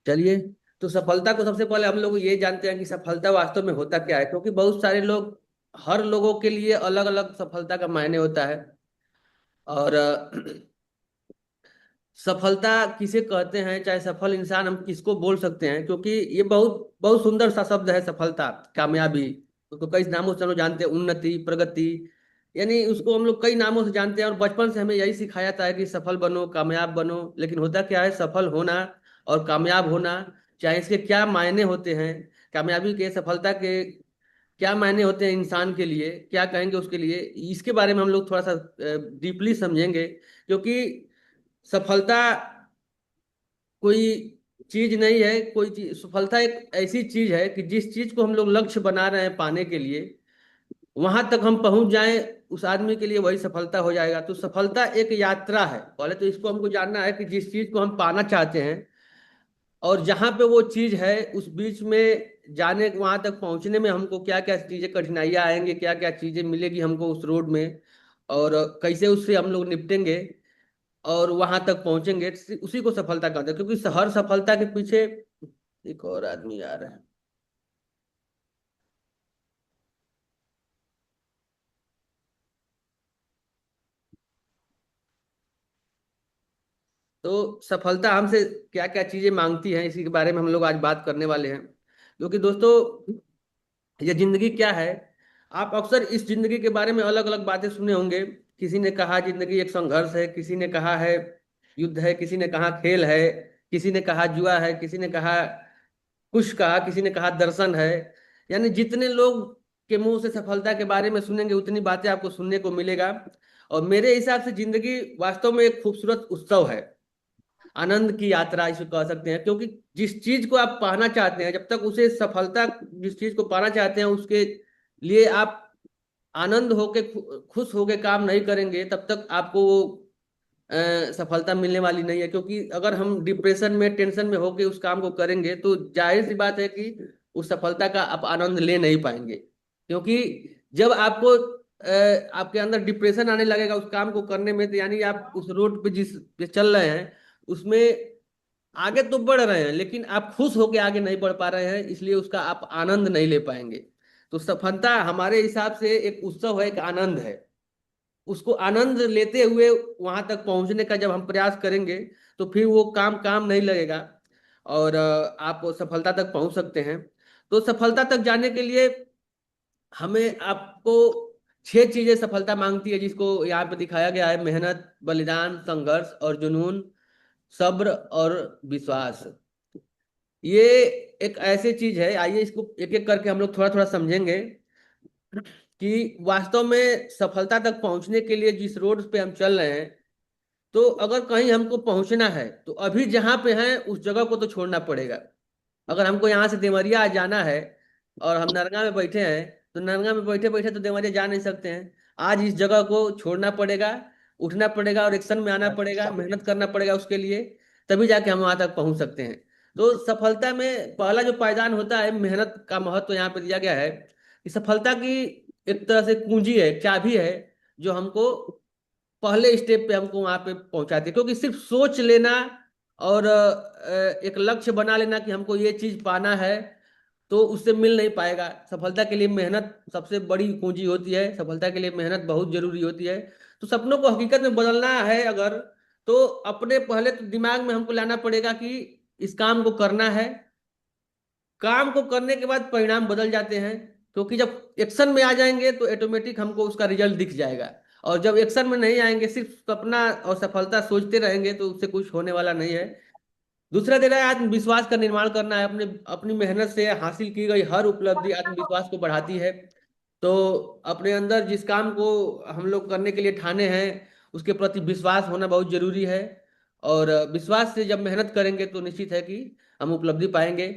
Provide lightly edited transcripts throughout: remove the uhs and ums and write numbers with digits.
चलिए, तो सफलता को सबसे पहले हम लोग ये जानते हैं कि सफलता वास्तव में होता क्या है, क्योंकि बहुत सारे लोग, हर लोगों के लिए अलग अलग सफलता का मायने होता है। और सफलता किसे कहते हैं, चाहे सफल इंसान हम किसको बोल सकते हैं, क्योंकि ये बहुत बहुत सुंदर सा शब्द है सफलता। कामयाबी, उसको कई नामों से हम लोग जानते हैं, उन्नति, प्रगति, यानी उसको हम लोग कई नामों से जानते हैं। और बचपन से हमें यही सिखाया जाता है कि सफल बनो, कामयाब बनो। लेकिन होता क्या है, सफल होना और कामयाब होना, चाहे इसके क्या मायने होते हैं, कामयाबी के, सफलता के क्या मायने होते हैं इंसान के लिए, क्या कहेंगे उसके लिए, इसके बारे में हम लोग थोड़ा सा डीपली समझेंगे। क्योंकि सफलता कोई चीज नहीं है, कोई चीज, सफलता एक ऐसी चीज है कि जिस चीज को हम लोग लक्ष्य बना रहे हैं पाने के लिए, वहां तक हम पहुंच जाएं, उस आदमी के लिए वही सफलता हो जाएगा। तो सफलता एक यात्रा है। पहले तो इसको हमको जानना है कि जिस चीज को हम पाना चाहते हैं और जहां पे वो चीज है, उस बीच में जाने, वहां तक पहुंचने में हमको क्या क्या चीजें, कठिनाइयां आएंगे, क्या क्या चीजें मिलेगी हमको उस रोड में, और कैसे उससे हम लोग निपटेंगे और वहां तक पहुंचेंगे, उसी को सफलता कहते हैं। क्योंकि हर सफलता के पीछे एक और आदमी आ रहा है। तो सफलता हमसे क्या क्या चीजें मांगती हैं, इसी के बारे में हम लोग आज बात करने वाले हैं। क्योंकि दोस्तों, ये जिंदगी क्या है, आप अक्सर इस जिंदगी के बारे में अलग अलग बातें सुने होंगे। किसी ने कहा जिंदगी एक संघर्ष है, किसी ने कहा है युद्ध है, किसी ने कहा खेल है, किसी ने कहा जुआ है, किसी ने कहा कुछ कहा, किसी ने कहा दर्शन है। यानी जितने लोग के मुंह से सफलता के बारे में सुनेंगे, उतनी बातें आपको सुनने को मिलेगा। और मेरे हिसाब से जिंदगी वास्तव में एक खूबसूरत उत्सव है, आनंद की यात्रा इसको कह सकते हैं। क्योंकि जिस चीज को आप पाना चाहते हैं, जब तक उसे सफलता, जिस चीज को पाना चाहते हैं उसके लिए आप आनंद होके, खुश होके काम नहीं करेंगे, तब तक आपको वो सफलता मिलने वाली नहीं है। क्योंकि अगर हम डिप्रेशन में, टेंशन में होके उस काम को करेंगे, तो जाहिर सी बात है कि उस सफलता का आप आनंद ले नहीं पाएंगे। क्योंकि जब आपको आपके अंदर डिप्रेशन आने लगेगा उस काम को करने में, तो यानी आप उस रोड पे जिस पे चल रहे हैं उसमें आगे तो बढ़ रहे हैं, लेकिन आप खुश होके आगे नहीं बढ़ पा रहे हैं, इसलिए उसका आप आनंद नहीं ले पाएंगे। तो सफलता हमारे हिसाब से एक उत्सव है, एक आनंद है। उसको आनंद लेते हुए वहां तक पहुंचने का जब हम प्रयास करेंगे, तो फिर वो काम काम नहीं लगेगा, और आप सफलता तक पहुंच सकते हैं। तो सफलता तक जाने के लिए हमें, आपको, छह चीजें सफलता मांगती है, जिसको यहाँ पे दिखाया गया है: मेहनत, बलिदान, संघर्ष और जुनून, सब्र और विश्वास। ये एक ऐसी चीज है, आइए इसको एक एक करके हम लोग थोड़ा थोड़ा समझेंगे कि वास्तव में सफलता तक पहुंचने के लिए जिस रोड पे हम चल रहे हैं, तो अगर कहीं हमको पहुंचना है, तो अभी जहां पे हैं उस जगह को तो छोड़ना पड़ेगा। अगर हमको यहाँ से देवरिया जाना है और हम नरगा में बैठे हैं, तो नरगा में बैठे बैठे तो देवरिया जा नहीं सकते हैं। आज इस जगह को छोड़ना पड़ेगा, उठना पड़ेगा और एक्शन में आना पड़ेगा, मेहनत करना पड़ेगा उसके लिए, तभी जाके हम वहां तक पहुंच सकते हैं। तो सफलता में पहला जो पायदान होता है, मेहनत का महत्व यहाँ पे दिया गया है। कि सफलता की एक तरह से कुंजी है, चाबी है, जो हमको पहले स्टेप पे हमको वहां पे पहुंचाती है। क्योंकि सिर्फ सोच लेना और एक लक्ष्य बना लेना कि हमको ये चीज पाना है, तो उससे मिल नहीं पाएगा। सफलता के लिए मेहनत सबसे बड़ी कुंजी होती है, सफलता के लिए मेहनत बहुत जरूरी होती है। तो सपनों को हकीकत में बदलना है अगर, तो अपने पहले तो दिमाग में हमको लाना पड़ेगा कि इस काम को करना है। काम को करने के बाद परिणाम बदल जाते हैं, क्योंकि जब एक्शन में आ जाएंगे तो ऑटोमेटिक हमको उसका रिजल्ट दिख जाएगा। और जब एक्शन में नहीं आएंगे, सिर्फ सपना और सफलता सोचते रहेंगे, तो उससे कुछ होने वाला नहीं है। दूसरा दे रहा है आत्मविश्वास का निर्माण करना है। अपने अपनी मेहनत से हासिल की गई हर उपलब्धि आत्मविश्वास को बढ़ाती है। तो अपने अंदर जिस काम को हम लोग करने के लिए ठाने हैं, उसके प्रति विश्वास होना बहुत जरूरी है। और विश्वास से जब मेहनत करेंगे तो निश्चित है कि हम उपलब्धि पाएंगे।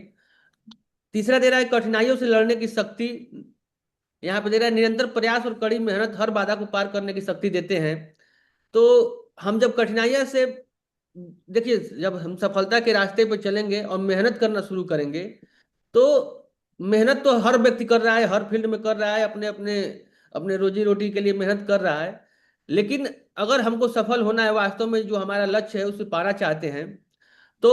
तीसरा दे रहा है कठिनाइयों से लड़ने की शक्ति। यहाँ पे दे रहा है निरंतर प्रयास और कड़ी मेहनत हर बाधा को पार करने की शक्ति देते हैं। तो हम जब कठिनाइयां से, देखिए, जब हम सफलता के रास्ते पर चलेंगे और मेहनत करना शुरू करेंगे, तो मेहनत तो हर व्यक्ति कर रहा है, हर फील्ड में कर रहा है, अपने अपने अपने रोजी रोटी के लिए मेहनत कर रहा है। लेकिन अगर हमको सफल होना है वास्तव में, जो हमारा लक्ष्य है उसे पाना चाहते हैं, तो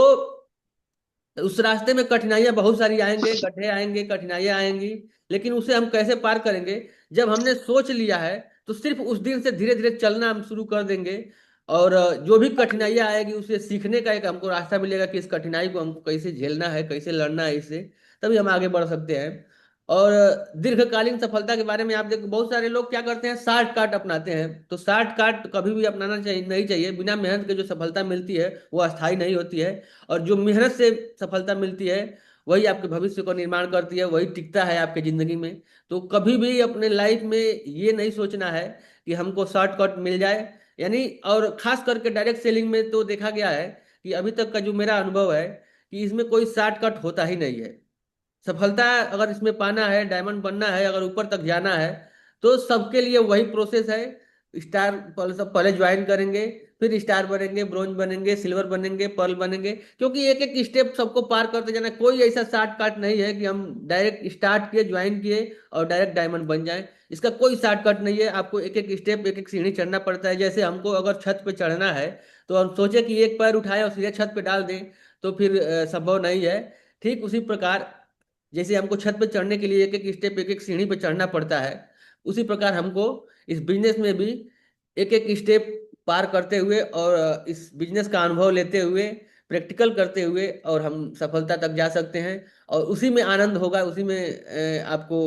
उस रास्ते में कठिनाइयां बहुत सारी आएंगे, गड्ढे आएंगे, कठिनाइयां आएंगी, लेकिन उसे हम कैसे पार करेंगे? जब हमने सोच लिया है तो सिर्फ उस दिन से धीरे धीरे चलना हम शुरू कर देंगे। और जो भी कठिनाइयां आएगी उसे सीखने का एक हमको रास्ता मिलेगा कि इस कठिनाई को हमको कैसे झेलना है, कैसे लड़ना है इससे, तभी हम आगे बढ़ सकते हैं। और दीर्घकालीन सफलता के बारे में आप देखो, बहुत सारे लोग क्या करते हैं, शॉर्ट कट अपनाते हैं। तो शॉर्ट कट कभी भी अपनाना चाहिए नहीं चाहिए। बिना मेहनत के जो सफलता मिलती है वो अस्थायी नहीं होती है। और जो मेहनत से सफलता मिलती है वही आपके भविष्य को निर्माण करती है, वही टिकता है आपके जिंदगी में। तो कभी भी अपने लाइफ में ये नहीं सोचना है कि हमको शॉर्टकट मिल जाए। यानी और खास करके डायरेक्ट सेलिंग में तो देखा गया है कि अभी तक का जो मेरा अनुभव है कि इसमें कोई शॉर्टकट होता ही नहीं है। सफलता अगर इसमें पाना है, डायमंड बनना है, अगर ऊपर तक जाना है, तो सबके लिए वही प्रोसेस है। स्टार पहले सब पहले ज्वाइन करेंगे, फिर स्टार बनेंगे, ब्रोंज बनेंगे, सिल्वर बनेंगे, पर्ल बनेंगे, क्योंकि एक एक स्टेप सबको पार करते जाना है। कोई ऐसा शॉर्टकट नहीं है कि हम डायरेक्ट स्टार्ट किए, ज्वाइन किए और डायरेक्ट डायमंड बन जाएं। इसका कोई शॉर्टकट नहीं है। आपको एक एक स्टेप, एक एक सीढ़ी चढ़ना पड़ता है। जैसे हमको अगर छत पे चढ़ना है तो हम सोचे कि एक पैर उठाएं और सीधे छत पे डाल दें, तो फिर संभव नहीं है। ठीक उसी प्रकार जैसे हमको छत पे चढ़ने के लिए एक एक स्टेप, एक एक सीढ़ी पे चढ़ना पड़ता है, उसी प्रकार हमको इस बिजनेस में भी एक एक स्टेप पार करते हुए और इस बिजनेस का अनुभव लेते हुए, प्रैक्टिकल करते हुए और हम सफलता तक जा सकते हैं। और उसी में आनंद होगा, उसी में आपको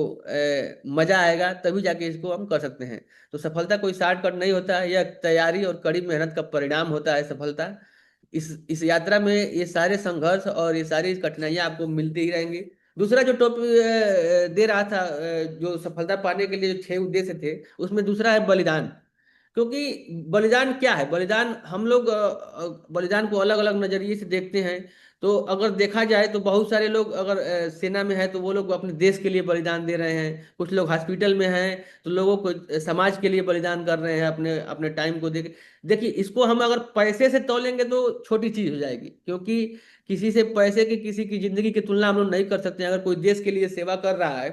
मजा आएगा, तभी जाके इसको हम कर सकते हैं। तो सफलता कोई शॉर्टकट नहीं होता है, यह तैयारी और कड़ी मेहनत का परिणाम होता है सफलता। इस यात्रा में ये सारे संघर्ष और ये सारी कठिनाइयां आपको मिलती ही रहेंगी। दूसरा जो टॉपिक दे रहा था, जो सफलता पाने के लिए जो 6 उद्देश्य थे, उसमें दूसरा है बलिदान। क्योंकि बलिदान क्या है? बलिदान हम लोग बलिदान को अलग अलग नजरिए से देखते हैं। तो अगर देखा जाए तो बहुत सारे लोग अगर सेना में है तो वो लोग अपने देश के लिए बलिदान दे रहे हैं। कुछ लोग हॉस्पिटल में हैं तो लोगों को समाज के लिए बलिदान कर रहे हैं, अपने अपने टाइम को दे। देखिए, इसको हम अगर पैसे से तोलेंगे तो छोटी चीज हो जाएगी, क्योंकि किसी से पैसे की, किसी की जिंदगी की तुलना हम लोग नहीं कर सकते हैं। अगर कोई देश के लिए सेवा कर रहा है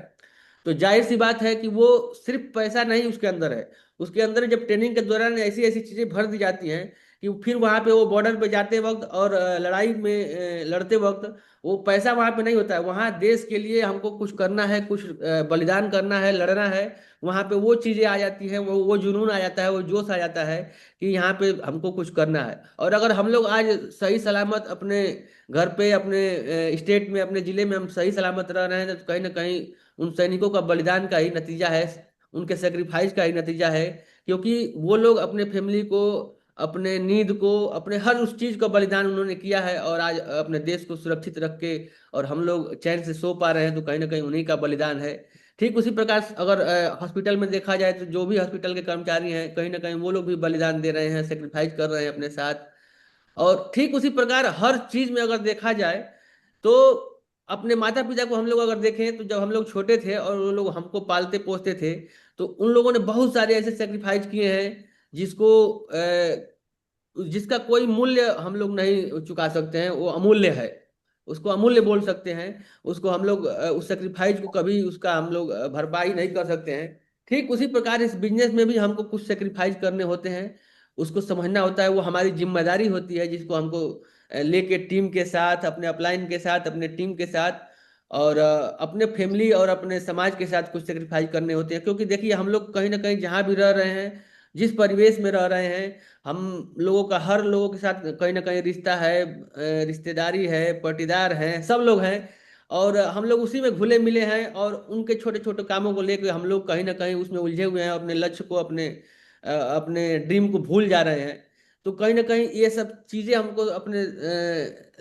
तो जाहिर सी बात है कि वो सिर्फ पैसा नहीं उसके अंदर है। उसके अंदर जब ट्रेनिंग के दौरान ऐसी ऐसी चीजें भर दी जाती हैं कि फिर वहां पे वो बॉर्डर पे जाते वक्त और लड़ाई में लड़ते वक्त वो पैसा वहां पे नहीं होता है। वहां देश के लिए हमको कुछ करना है, कुछ बलिदान करना है, लड़ना है। वहां पे वो चीजें आ जाती हैं, वो जुनून आ जाता है, वो जोश आ जाता है कि यहाँ पे हमको कुछ करना है। और अगर हम लोग आज सही सलामत अपने घर पे, अपने स्टेट में, अपने जिले में हम सही सलामत रह रहे हैं, तो कहीं ना कहीं उन सैनिकों का बलिदान का ही नतीजा है, उनके सेक्रीफाइस का ही नतीजा है। क्योंकि वो लोग अपने फैमिली को, अपने नींद को, अपने हर उस चीज का बलिदान उन्होंने किया है, और आज अपने देश को सुरक्षित रख के और हम लोग चैन से सो पा रहे हैं, तो कहीं ना कहीं उन्हीं का बलिदान है। ठीक उसी प्रकार से अगर हॉस्पिटल में देखा जाए तो जो भी हॉस्पिटल के कर्मचारी हैं, कहीं ना कहीं वो लोग भी बलिदान दे रहे हैं, सेक्रीफाइस कर रहे हैं अपने साथ। और ठीक उसी प्रकार हर चीज में अगर देखा जाए तो अपने माता पिता को हम लोग अगर देखें तो जब हम लोग छोटे थे और वो लोग हमको पालते पोसते थे, तो उन लोगों ने बहुत सारे ऐसे सेक्रीफाइस किए हैं जिसको जिसका कोई मूल्य हम लोग नहीं चुका सकते हैं। वो अमूल्य है, उसको अमूल्य बोल सकते हैं। उसको हम लोग उस सेक्रीफाइस को कभी उसका हम लोग भरपाई नहीं कर सकते हैं। ठीक उसी प्रकार इस बिजनेस में भी हमको कुछ सेक्रीफाइस करने होते हैं, उसको समझना होता है। वो हमारी जिम्मेदारी होती है जिसको हमको लेके टीम के साथ, अपने अपलाइन के साथ, अपने टीम के साथ और अपने फैमिली और अपने समाज के साथ कुछ सेक्रीफाइस करने होते हैं। क्योंकि देखिए, हम लोग कहीं ना कहीं जहाँ भी रह रहे हैं, जिस परिवेश में रह रहे हैं, हम लोगों का हर लोगों के साथ कहीं ना कहीं रिश्ता है, रिश्तेदारी है, पटीदार हैं, सब लोग हैं। और हम लोग उसी में घुले मिले हैं, और उनके छोटे छोटे कामों को लेकर हम लोग कहीं ना कहीं उसमें उलझे हुए हैं, अपने लक्ष्य को, अपने ड्रीम को भूल जा रहे हैं। तो कहीं ना कहीं ये सब चीजें हमको अपने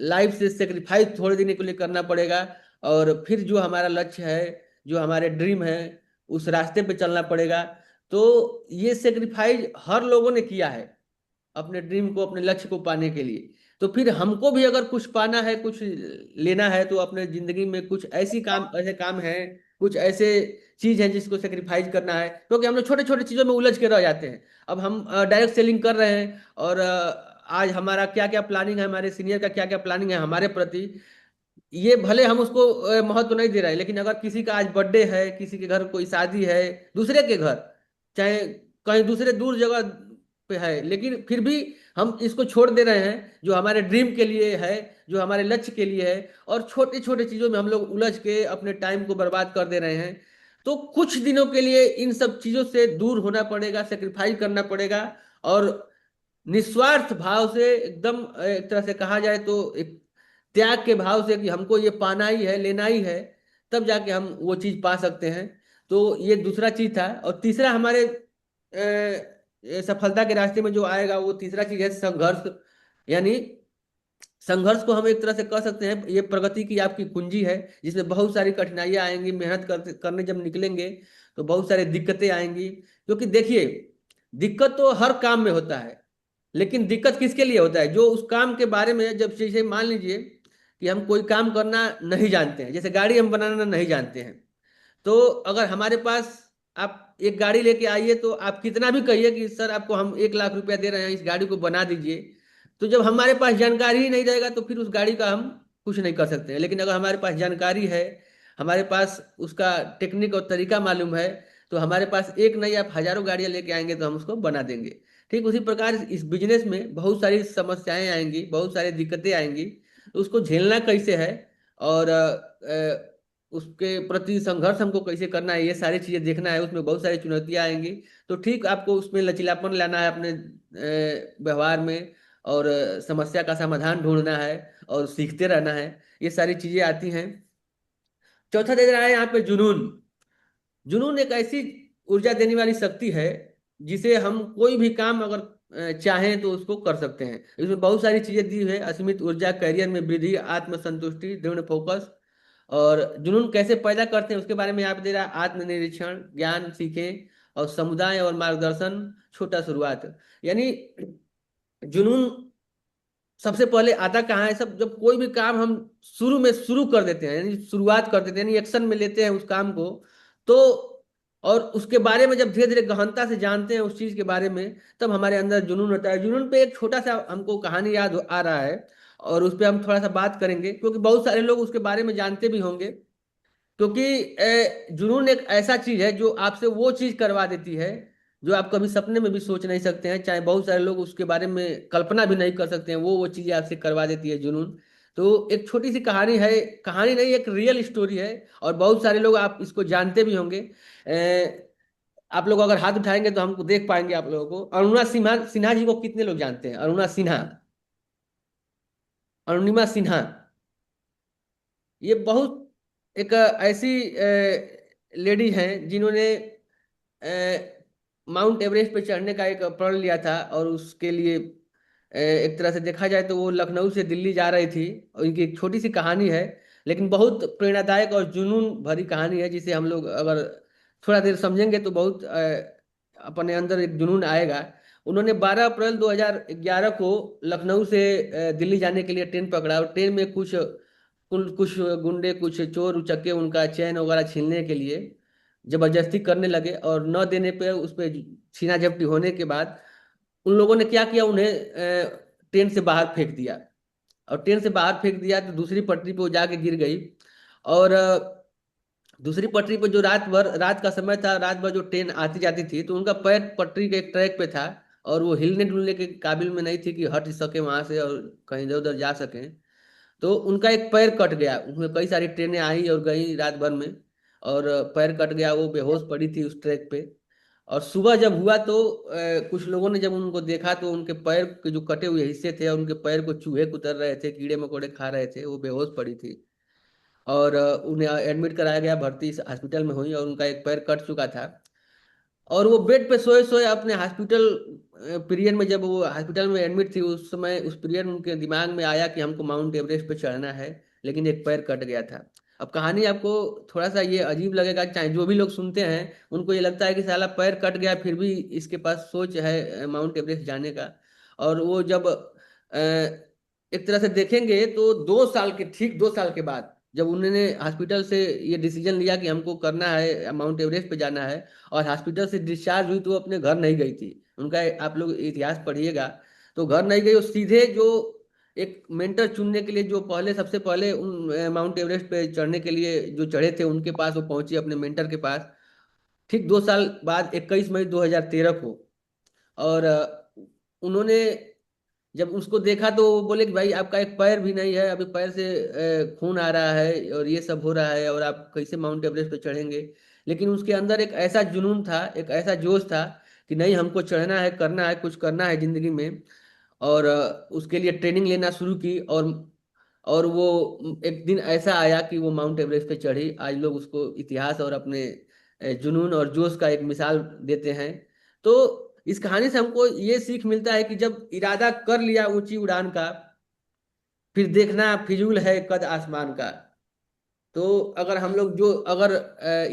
लाइफ से सेक्रीफाइस थोड़े दिन के लिए करना पड़ेगा। और फिर जो हमारा लक्ष्य है, जो हमारे ड्रीम है, उस रास्ते पे चलना पड़ेगा। तो ये सेक्रीफाइस हर लोगों ने किया है अपने ड्रीम को, अपने लक्ष्य को पाने के लिए। तो फिर हमको भी अगर कुछ पाना है, कुछ लेना है, तो अपने जिंदगी में कुछ ऐसे काम है, कुछ ऐसे चीज है जिसको सेक्रीफाइस करना है। क्योंकि हम लोग छोटे छोटे चीजों में उलझ के रह जाते हैं। अब हम डायरेक्ट सेलिंग कर रहे हैं और आज हमारा क्या क्या प्लानिंग है, हमारे सीनियर का क्या क्या प्लानिंग है हमारे प्रति, ये भले हम उसको महत्व नहीं दे रहे हैं। लेकिन अगर किसी का आज बर्थडे है, किसी के घर कोई शादी है, दूसरे के घर, चाहे कहीं दूसरे दूर जगह पे है, लेकिन फिर भी हम इसको छोड़ दे रहे हैं जो हमारे ड्रीम के लिए है, जो हमारे लक्ष्य के लिए है, और छोटे छोटे चीजों में हम लोग उलझ के अपने टाइम को बर्बाद कर दे रहे हैं। तो कुछ दिनों के लिए इन सब चीजों से दूर होना पड़ेगा, सेक्रीफाइस करना पड़ेगा, और निस्वार्थ भाव से एकदम एक तरह से कहा जाए तो एक त्याग के भाव से कि हमको ये पाना ही है, लेना ही है, तब जाके हम वो चीज पा सकते हैं। तो ये दूसरा चीज था। और तीसरा हमारे ये सफलता के रास्ते में जो आएगा वो तीसरा चीज है संघर्ष। यानी संघर्ष को हम एक तरह से कह सकते हैं ये प्रगति की आपकी कुंजी है, जिसमें बहुत सारी कठिनाइयां आएंगी। मेहनत करने जब निकलेंगे तो बहुत सारी दिक्कतें आएंगी, क्योंकि देखिए दिक्कत तो हर काम में होता है, लेकिन दिक्कत किसके लिए होता है? जो उस काम के बारे में, जब जैसे मान लीजिए कि हम कोई काम करना नहीं जानते हैं, जैसे गाड़ी हम बनाना नहीं जानते हैं, तो अगर हमारे पास आप एक गाड़ी लेके आइए तो आप कितना भी कहिए कि सर आपको हम 1 लाख रुपया दे रहे हैं, इस गाड़ी को बना दीजिए, तो जब हमारे पास जानकारी ही नहीं रहेगा तो फिर उस गाड़ी का हम कुछ नहीं कर सकते हैं। लेकिन अगर हमारे पास जानकारी है, हमारे पास उसका टेक्निक और तरीका मालूम है, तो हमारे पास एक नहीं आप हजारों गाड़ियां लेके आएंगे तो हम उसको बना देंगे। ठीक उसी प्रकार इस बिजनेस में बहुत सारी समस्याएं आएंगी, बहुत सारी दिक्कतें आएंगी, तो उसको झेलना कैसे है, और उसके प्रति संघर्ष हमको कैसे करना है, ये सारी चीजें देखना है। उसमें बहुत सारी चुनौतियां आएंगी, तो ठीक आपको उसमें लचीलापन लाना है अपने व्यवहार में, और समस्या का समाधान ढूंढना है, और सीखते रहना है। ये सारी चीजें आती हैं। चौथा दे रहा है यहाँ पे जुनून। जुनून एक ऐसी ऊर्जा देने वाली शक्ति है जिसे हम कोई भी काम अगर चाहें तो उसको कर सकते हैं। इसमें बहुत सारी चीजें दी है: असीमित ऊर्जा, करियर में वृद्धि, आत्मसंतुष्टि, दृढ़ फोकस। और जुनून कैसे पैदा करते हैं उसके बारे में यहाँ पे दे रहा है: आत्मनिरीक्षण, ज्ञान सीखें, और समुदाय और मार्गदर्शन, छोटा शुरुआत। यानी जुनून सबसे पहले आता कहाँ है? सब जब कोई भी काम हम शुरू में शुरू कर देते हैं, यानी शुरुआत कर देते हैं, यानी एक्शन में लेते हैं उस काम को, तो और उसके बारे में जब धीरे धीरे गहनता से जानते हैं उस चीज के बारे में, तब हमारे अंदर जुनून होता है। जुनून पे एक छोटा सा हमको कहानी याद आ रहा है, और उस पर हम थोड़ा सा बात करेंगे, क्योंकि बहुत सारे लोग उसके बारे में जानते भी होंगे। क्योंकि जुनून एक ऐसा चीज है जो आपसे वो चीज करवा देती है जो आप कभी सपने में भी सोच नहीं सकते हैं, चाहे बहुत सारे लोग उसके बारे में कल्पना भी नहीं कर सकते हैं, वो चीजें आपसे करवा देती है जुनून। तो एक छोटी सी कहानी है, कहानी नहीं, एक रियल स्टोरी है, और बहुत सारे लोग आप इसको जानते भी होंगे। आप लोग अगर हाथ उठाएंगे तो हमको देख पाएंगे आप लोगों को। अरुणा सिन्हा, सिन्हा जी को कितने लोग जानते हैं? अरुणा सिन्हा, अरुणिमा सिन्हा, ये बहुत एक ऐसी लेडी हैं जिन्होंने माउंट एवरेस्ट पे चढ़ने का एक प्रण लिया था, और उसके लिए एक तरह से देखा जाए तो वो लखनऊ से दिल्ली जा रही थी। और इनकी एक छोटी सी कहानी है, लेकिन बहुत प्रेरणादायक और जुनून भरी कहानी है, जिसे हम लोग अगर थोड़ा देर समझेंगे तो बहुत अपने अंदर एक जुनून आएगा। उन्होंने 12 अप्रैल 2011 को लखनऊ से दिल्ली जाने के लिए ट्रेन पकड़ा, और ट्रेन में कुछ गुंडे, कुछ चोर उचक्के उनका चैन वगैरह छीनने के लिए जबरदस्ती करने लगे, और न देने पे उस पर छीना झपटी होने के बाद उन लोगों ने क्या किया, उन्हें ट्रेन से बाहर फेंक दिया। और ट्रेन से बाहर फेंक दिया तो दूसरी पटरी पे वो जाके गिर गई। और दूसरी पटरी पे जो रात का समय था, रात भर जो ट्रेन आती जाती थी, तो उनका पैर पटरी के एक ट्रैक पे था, और वो हिलने डुलने के काबिल में नहीं थी कि हट सके वहां से और कहीं इधर उधर जा सके। तो उनका एक पैर कट गया। उसमें कई सारी ट्रेनें आई और गई रात भर में, और पैर कट गया, वो बेहोश पड़ी थी उस ट्रैक पे। और सुबह जब हुआ तो कुछ लोगों ने जब उनको देखा तो उनके पैर के जो कटे हुए हिस्से थे, और उनके पैर को चूहे कुतर रहे थे, कीड़े मकोड़े खा रहे थे, वो बेहोश पड़ी थी। और उन्हें एडमिट कराया गया, भर्ती इस हॉस्पिटल में हुई, और उनका एक पैर कट चुका था। और वो बेड पे सोए सोए अपने हॉस्पिटल पीरियड में, जब वो हॉस्पिटल में एडमिट थी, उस समय उस पीरियड में उनके दिमाग में आया कि हमको माउंट एवरेस्ट पे चढ़ना है, लेकिन एक पैर कट गया था। अब कहानी आपको थोड़ा सा ये अजीब लगेगा, चाहे जो भी लोग सुनते हैं उनको ये लगता है कि साला पैर कट गया फिर भी इसके पास सोच है माउंट एवरेस्ट जाने का। और वो जब एक तरह से देखेंगे तो 2 साल के, ठीक 2 साल के बाद जब उन्होंने हॉस्पिटल से ये डिसीजन लिया कि हमको करना है, माउंट एवरेस्ट पे जाना है, और हॉस्पिटल से डिस्चार्ज हुई, तो वो अपने घर नहीं गई थी। उनका आप लोग इतिहास पढ़िएगा तो घर नहीं गई, वो सीधे जो एक मेंटर चुनने के लिए, जो पहले सबसे पहले उन माउंट एवरेस्ट पे चढ़ने के लिए जो चढ़े थे उनके पास वो पहुंची, अपने मेंटर के पास। ठीक 2 साल बाद 21 मई 2013 को। और उन्होंने जब उसको देखा तो वो बोले कि भाई आपका एक पैर भी नहीं है, अभी पैर से खून आ रहा है और ये सब हो रहा है, और आप कैसे माउंट एवरेस्ट पे चढ़ेंगे। लेकिन उसके अंदर एक ऐसा जुनून था, एक ऐसा जोश था कि नहीं, हमको चढ़ना है, करना है, कुछ करना है जिंदगी में। और उसके लिए ट्रेनिंग लेना शुरू की। और वो एक दिन ऐसा आया कि वो माउंट एवरेस्ट पे चढ़ी। आज लोग उसको इतिहास और अपने जुनून और जोश का एक मिसाल देते हैं। तो इस कहानी से हमको ये सीख मिलता है कि जब इरादा कर लिया ऊंची उड़ान का, फिर देखना फिजूल है कद आसमान का। तो अगर हम लोग जो अगर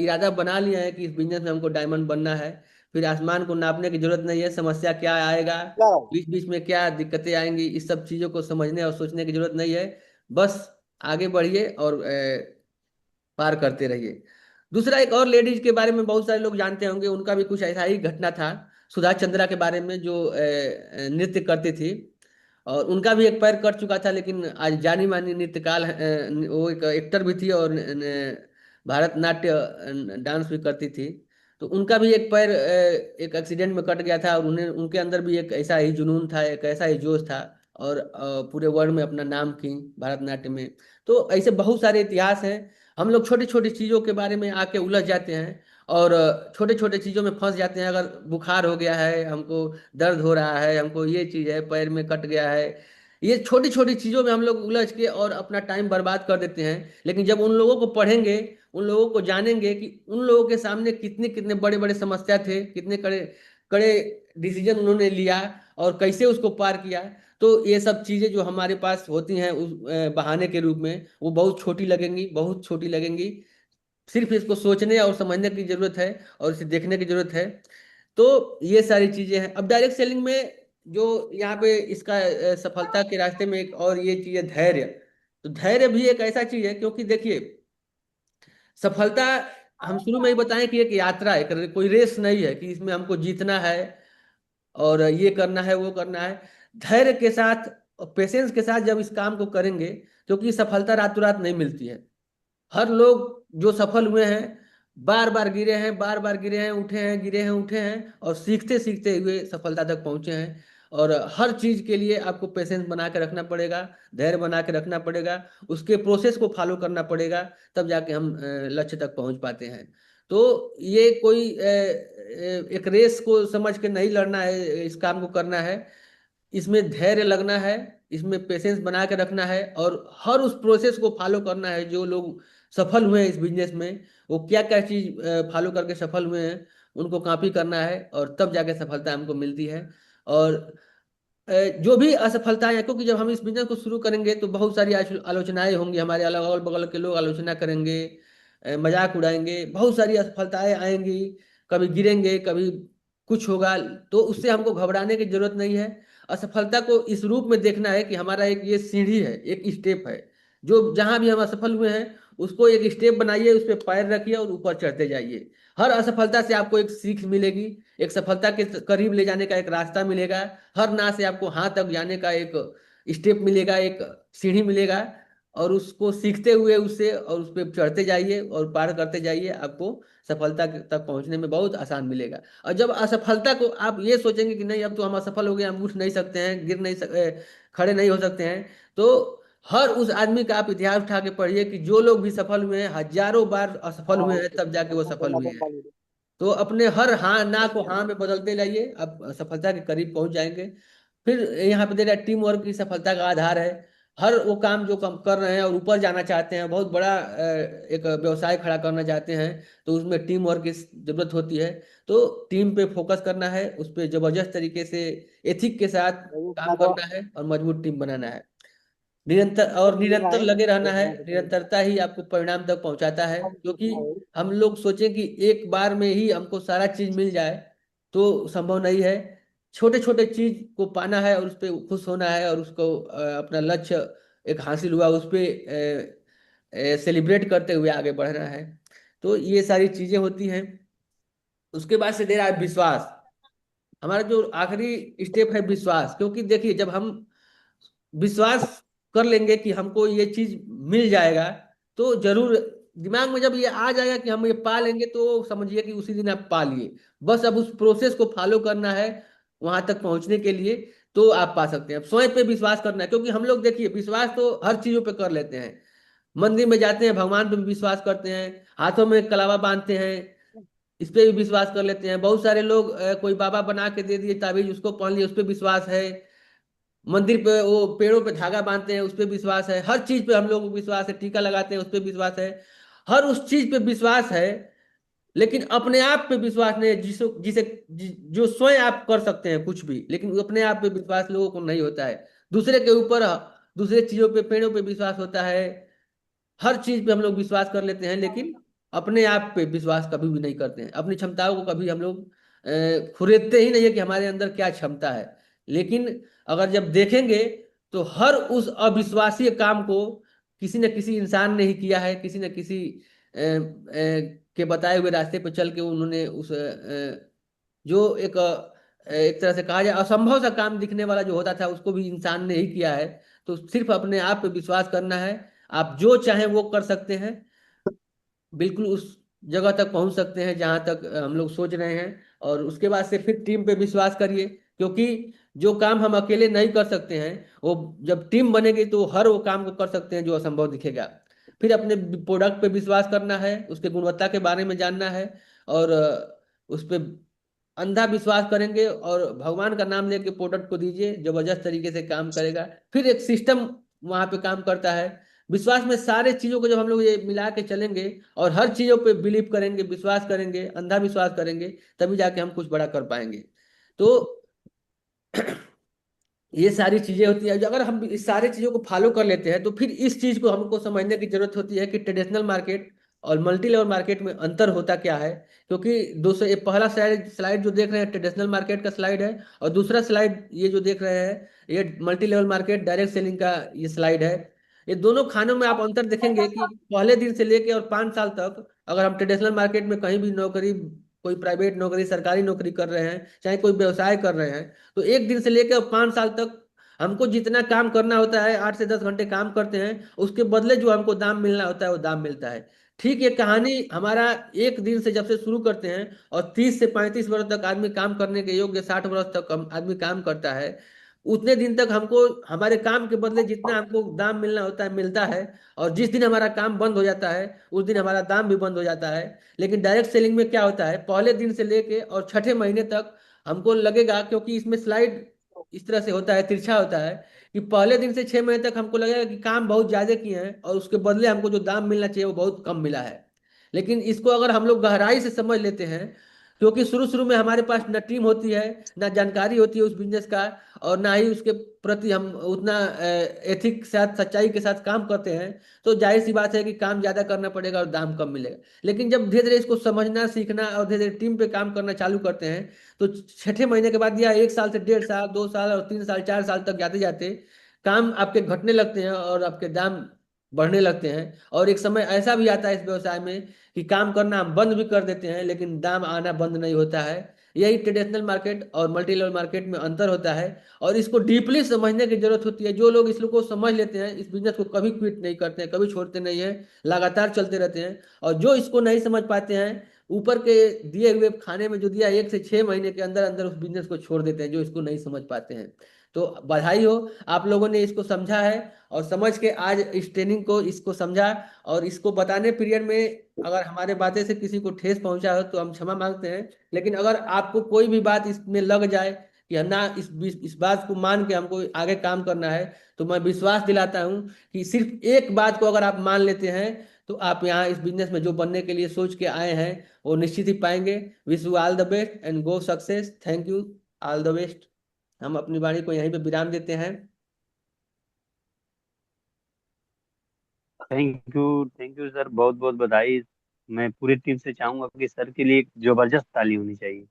इरादा बना लिया है कि इस बिजनेस में हमको डायमंड बनना है, फिर आसमान को नापने की जरूरत नहीं है, समस्या क्या आएगा, बीच बीच में क्या दिक्कतें आएंगी, इस सब चीजों को समझने और सोचने की जरूरत नहीं है। बस आगे बढ़िए और पार करते रहिए। दूसरा, एक और लेडीज के बारे में बहुत सारे लोग जानते होंगे, उनका भी कुछ ऐसा ही घटना था। सुधा चंद्रा के बारे में, जो नृत्य करती थी, और उनका भी एक पैर कट चुका था, लेकिन आज जानी मानी नृत्यकाल वो एक एक्टर भी थी और भारतनाट्य डांस भी करती थी। तो उनका भी एक पैर एक एक्सीडेंट में कट गया था, और उन्हें उनके अंदर भी एक ऐसा ही जुनून था, एक ऐसा ही जोश था, और पूरे वर्ल्ड में अपना नाम की भारतनाट्यम में। तो ऐसे बहुत सारे इतिहास हैं। हम लोग छोटी छोटी चीजों के बारे में आके उलझ जाते हैं, और छोटे छोटे चीजों में फंस जाते हैं। अगर बुखार हो गया है, हमको दर्द हो रहा है, हमको ये चीज है, पैर में कट गया है, ये छोटी छोटी चीजों में हम लोग उलझ के और अपना टाइम बर्बाद कर देते हैं। लेकिन जब उन लोगों को पढ़ेंगे, उन लोगों को जानेंगे कि उन लोगों के सामने कितने कितने बड़े बड़े समस्या थे, कितने कड़े कड़े डिसीजन उन्होंने लिया और कैसे उसको पार किया, तो ये सब चीजें जो हमारे पास होती हैं उस बहाने के रूप में, वो बहुत छोटी लगेंगी, बहुत छोटी लगेंगी। सिर्फ इसको सोचने और समझने की जरूरत है, और इसे देखने की जरूरत है। तो ये सारी चीजें हैं। अब डायरेक्ट सेलिंग में जो यहाँ पे इसका सफलता के रास्ते में एक और ये चीज है, धैर्य। तो धैर्य भी एक ऐसा चीज है, क्योंकि देखिए, सफलता, हम शुरू में ही बताएं कि एक यात्रा है, कोई रेस नहीं है कि इसमें हमको जीतना है और ये करना है, वो करना है। धैर्य के साथ और पेशेंस के साथ जब इस काम को करेंगे, क्योंकि सफलता रातों रात नहीं मिलती है। हर लोग जो सफल हुए हैं, बार बार गिरे हैं, बार बार गिरे हैं, उठे हैं, गिरे हैं, उठे हैं, और सीखते सीखते हुए सफलता तक पहुंचे हैं। और हर चीज के लिए आपको पेशेंस बना के रखना पड़ेगा, धैर्य बना के रखना पड़ेगा, उसके प्रोसेस को फॉलो करना पड़ेगा, तब जाके हम लक्ष्य तक पहुंच पाते हैं। तो ये कोई एक रेस को समझ के नहीं लड़ना है, इस काम को करना है। इसमें धैर्य लगना है, इसमें पेशेंस बना के रखना है, और हर उस प्रोसेस को फॉलो करना है। जो लोग सफल हुए हैं इस बिजनेस में, वो क्या क्या चीज फॉलो करके सफल हुए हैं, उनको कॉपी करना है, और तब जाके सफलता हमको मिलती है। और जो भी असफलताएं हैं, क्योंकि जब हम इस बिजनेस को शुरू करेंगे तो बहुत सारी आलोचनाएं होंगी, हमारे अलग अगल बगल के लोग आलोचना करेंगे, मजाक उड़ाएंगे, बहुत सारी असफलताएं आएंगी, कभी गिरेंगे, कभी कुछ होगा। तो उससे हमको घबराने की जरूरत नहीं है। असफलता को इस रूप में देखना है कि हमारा एक ये सीढ़ी है, एक स्टेप है। जो जहां भी हम असफल हुए हैं, उसको एक स्टेप बनाइए, उस पर पैर रखिए और ऊपर चढ़ते जाइए। हर असफलता से आपको एक सीख मिलेगी, एक सफलता के करीब ले जाने का एक रास्ता मिलेगा। हर ना से आपको हाँ तक जाने का एक स्टेप मिलेगा, एक सीढ़ी मिलेगा। और उसको सीखते हुए उससे और उस पर चढ़ते जाइए और पार करते जाइए, आपको सफलता तक पहुंचने में बहुत आसान मिलेगा। और जब असफलता को आप ये सोचेंगे कि नहीं, अब तो हम असफल हो गए, हम उठ नहीं सकते हैं, खड़े नहीं हो सकते हैं, तो हर उस आदमी का आप इतिहास उठा के पढ़िए कि जो लोग भी सफल हुए हैं, हजारों बार असफल हुए हैं, तब जाके वो सफल हुए हैं। तो अपने हर हाँ ना को हाँ में बदलते जाइए, आप सफलता के करीब पहुंच जाएंगे। फिर यहाँ पे दे रहा है, टीम वर्क की सफलता का आधार है। हर वो काम जो कम कर रहे हैं और ऊपर जाना चाहते हैं, बहुत बड़ा एक व्यवसाय खड़ा करना चाहते हैं, तो उसमें टीम वर्क की जरूरत होती है। तो टीम पे फोकस करना है, उस पर जबरदस्त तरीके से एथिक के साथ काम करना है, और मजबूत टीम बनाना है। निरंतर लगे रहना है। निरंतरता ही आपको परिणाम तक पहुंचाता है। क्योंकि हम लोग सोचें कि एक बार में ही हमको सारा चीज मिल जाए, तो संभव नहीं है। छोटे छोटे चीज को पाना है और उस पर खुश होना है, और उसको अपना लक्ष्य एक हासिल हुआ उस पर सेलिब्रेट करते हुए आगे बढ़ना है। तो ये सारी चीजें होती हैं। उसके बाद से दे रहा है विश्वास। हमारा जो आखिरी स्टेप है विश्वास। क्योंकि देखिए, जब हम विश्वास कर लेंगे कि हमको ये चीज मिल जाएगा, तो जरूर दिमाग में जब ये आ जाएगा कि हम ये पा लेंगे, तो समझिए कि उसी दिन आप पा लिए। बस अब उस प्रोसेस को फॉलो करना है, वहां तक पहुंचने के लिए, तो आप पा सकते हैं। अब स्वयं पे विश्वास करना है, क्योंकि हम लोग देखिए विश्वास तो हर चीजों पे कर लेते हैं। मंदिर में जाते हैं, भगवान पे भी विश्वास करते हैं, हाथों में कलावा बांधते हैं, इस पे भी विश्वास कर लेते हैं। बहुत सारे लोग कोई बाबा बना के दे दिए ताबीज, उसको पहन लिया, उस पे विश्वास है। मंदिर पे वो पेड़ों पे धागा बांधते हैं, उस पे विश्वास है। हर चीज पे हम लोग को विश्वास है, टीका लगाते हैं, उस पे विश्वास है। हर उस चीज पे विश्वास है, लेकिन अपने आप पे विश्वास नहीं है, जो स्वयं आप कर सकते हैं कुछ भी, लेकिन अपने आप पे विश्वास लोगों को नहीं होता है। दूसरे के ऊपर, दूसरे चीजों पे, पेड़ों पे विश्वास होता है। हर चीज पे हम लोग विश्वास कर लेते हैं, लेकिन अपने आप पे विश्वास कभी भी नहीं करते हैं। अपनी क्षमताओं को कभी हम लोग खुरेदते ही नहीं है कि हमारे अंदर क्या क्षमता है। लेकिन अगर जब देखेंगे, तो हर उस अविश्वासीय काम को किसी न किसी इंसान ने ही किया है, किसी न किसी के बताए हुए रास्ते पर चल के उन्होंने उस जो एक तरह से कहा जाए असंभव सा काम दिखने वाला जो होता था, उसको भी इंसान ने ही किया है। तो सिर्फ अपने आप पे विश्वास करना है। आप जो चाहें वो कर सकते हैं, बिल्कुल उस जगह तक पहुंच सकते हैं जहां तक हम लोग सोच रहे हैं। और उसके बाद से फिर टीम पे विश्वास करिए, क्योंकि जो काम हम अकेले नहीं कर सकते हैं, वो जब टीम बनेगी तो हर वो काम को कर सकते हैं जो असंभव दिखेगा। फिर अपने प्रोडक्ट पे विश्वास करना है, उसके गुणवत्ता के बारे में जानना है, और उस पे अंधा विश्वास करेंगे और भगवान का नाम लेके प्रोडक्ट को दीजिए, जबरदस्त तरीके से काम करेगा। फिर एक सिस्टम वहां पे काम करता है। विश्वास में सारे चीजों को जब हम लोग ये मिला के चलेंगे और हर चीजों पे बिलीव करेंगे, विश्वास करेंगे, अंधा विश्वास करेंगे, तभी जाके हम कुछ बड़ा कर पाएंगे। तो ये सारी चीजें होती है। अगर हम इस सारी चीजों को फॉलो कर लेते हैं, तो फिर इस चीज को हमको समझने की जरूरत होती है कि ट्रेडिशनल मार्केट और मल्टी लेवल मार्केट में अंतर होता क्या है। क्योंकि दोस्तों, ये पहला स्लाइड स्लाइड जो देख रहे हैं ट्रेडिशनल मार्केट का स्लाइड है, और दूसरा स्लाइड ये जो देख रहे हैं, ये multi level market direct selling का ये स्लाइड है। ये दोनों खानों में आप अंतर देखेंगे कि पहले दिन से लेके और 5 साल तक, अगर हम ट्रेडिशनल मार्केट में कहीं भी नौकरी, कोई प्राइवेट नौकरी, सरकारी नौकरी कर रहे हैं, चाहे कोई व्यवसाय कर रहे हैं, तो एक दिन से लेकर 5 साल तक हमको जितना काम करना होता है, 8 से 10 घंटे काम करते हैं, उसके बदले जो हमको दाम मिलना होता है वो दाम मिलता है। ठीक ये कहानी हमारा एक दिन से जब से शुरू करते हैं और 30 से 35 वर्ष तक आदमी काम करने के योग्य, 60 वर्ष तक आदमी काम करता है, उतने दिन तक हमको हमारे काम के बदले जितना हमको दाम मिलना होता है मिलता है। और जिस दिन हमारा काम बंद हो जाता है, उस दिन हमारा दाम भी बंद हो जाता है। लेकिन डायरेक्ट सेलिंग में क्या होता है, पहले दिन से लेके और छठे महीने तक हमको लगेगा, क्योंकि इसमें स्लाइड इस तरह से होता है, तिरछा होता है, कि पहले दिन से 6 महीने तक हमको लगेगा कि काम बहुत ज्यादा किए हैं और उसके बदले हमको जो दाम मिलना चाहिए वो बहुत कम मिला है। लेकिन इसको अगर हम लोग गहराई से समझ लेते हैं, क्योंकि शुरू शुरू में हमारे पास न टीम होती है, ना जानकारी होती है उस बिजनेस का, और ना ही उसके प्रति हम उतना एथिक के साथ, सच्चाई के साथ काम करते हैं, तो जाहिर सी बात है कि काम ज्यादा करना पड़ेगा और दाम कम मिलेगा। लेकिन जब धीरे धीरे इसको समझना, सीखना और धीरे धीरे टीम पे काम करना चालू करते हैं, तो छठे महीने के बाद या 1 साल से 1.5 साल, 2 साल और 3 साल, 4 साल तक जाते जाते काम आपके घटने लगते हैं और आपके दाम बढ़ने लगते हैं। और एक समय ऐसा भी आता है इस व्यवसाय में कि काम करना हम बंद भी कर देते हैं, लेकिन दाम आना बंद नहीं होता है। यही ट्रेडिशनल मार्केट और मल्टी लेवल मार्केट में अंतर होता है। और इसको डीपली समझने की जरूरत होती है। जो लोग इस लोग को समझ लेते हैं, इस बिजनेस को कभी क्विट नहीं करते हैं, कभी छोड़ते नहीं हैं, लगातार चलते रहते हैं। और जो इसको नहीं समझ पाते हैं, ऊपर के दिए हुए खाने में जो दिया 1 से 6 महीने के अंदर अंदर उस बिजनेस को छोड़ देते हैं, जो इसको नहीं समझ पाते हैं। तो बधाई हो, आप लोगों ने इसको समझा है, और समझ के आज इस ट्रेनिंग को, इसको समझा। और इसको बताने पीरियड में अगर हमारे बातें से किसी को ठेस पहुंचा हो तो हम क्षमा मांगते हैं। लेकिन अगर आपको कोई भी बात इसमें लग जाए कि हम ना इस बात को मान के हमको आगे काम करना है, तो मैं विश्वास दिलाता हूं कि सिर्फ एक बात को अगर आप मान लेते हैं, तो आप यहाँ इस बिजनेस में जो बनने के लिए सोच के आए हैं वो निश्चित ही पाएंगे। Wish you all the best and go success. Thank you. All the best. हम अपनी वाणी को यहीं पे विराम देते हैं। थैंक यू सर, बहुत बहुत बधाई। मैं पूरी टीम से चाहूंगा कि सर के लिए एक जबरदस्त ताली होनी चाहिए।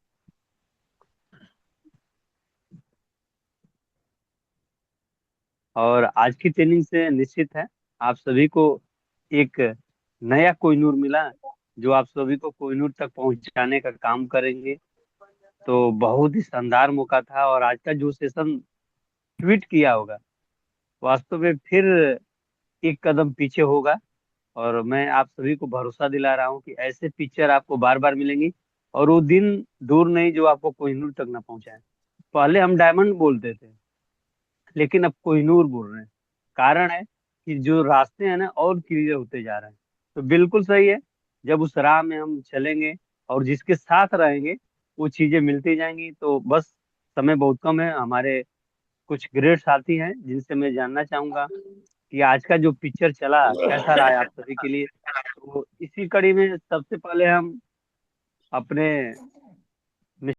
और आज की ट्रेनिंग से निश्चित है आप सभी को एक नया कोहिनूर मिला, जो आप सभी को कोहिनूर तक पहुंचाने का काम करेंगे। तो बहुत ही शानदार मौका था, और आज का जो सेशन ट्वीट किया होगा, वास्तव में फिर एक कदम पीछे होगा। और मैं आप सभी को भरोसा दिला रहा हूँ कि ऐसे पिक्चर आपको बार बार मिलेंगी, और वो दिन दूर नहीं जो आपको कोहिनूर तक ना पहुंचाए। पहले हम डायमंड बोलते थे, लेकिन अब कोहिनूर बोल रहे हैं। कारण है कि जो रास्ते हैं ना और क्लियर होते जा रहे हैं। तो बिल्कुल सही है, जब उस राह में हम चलेंगे और जिसके साथ रहेंगे वो चीजें मिलती जाएंगी। तो बस समय बहुत कम है, हमारे कुछ ग्रेट साथी हैं जिनसे मैं जानना चाहूंगा कि आज का जो पिक्चर चला कैसा रहा है आप सभी के लिए। तो इसी कड़ी में सबसे पहले हम अपने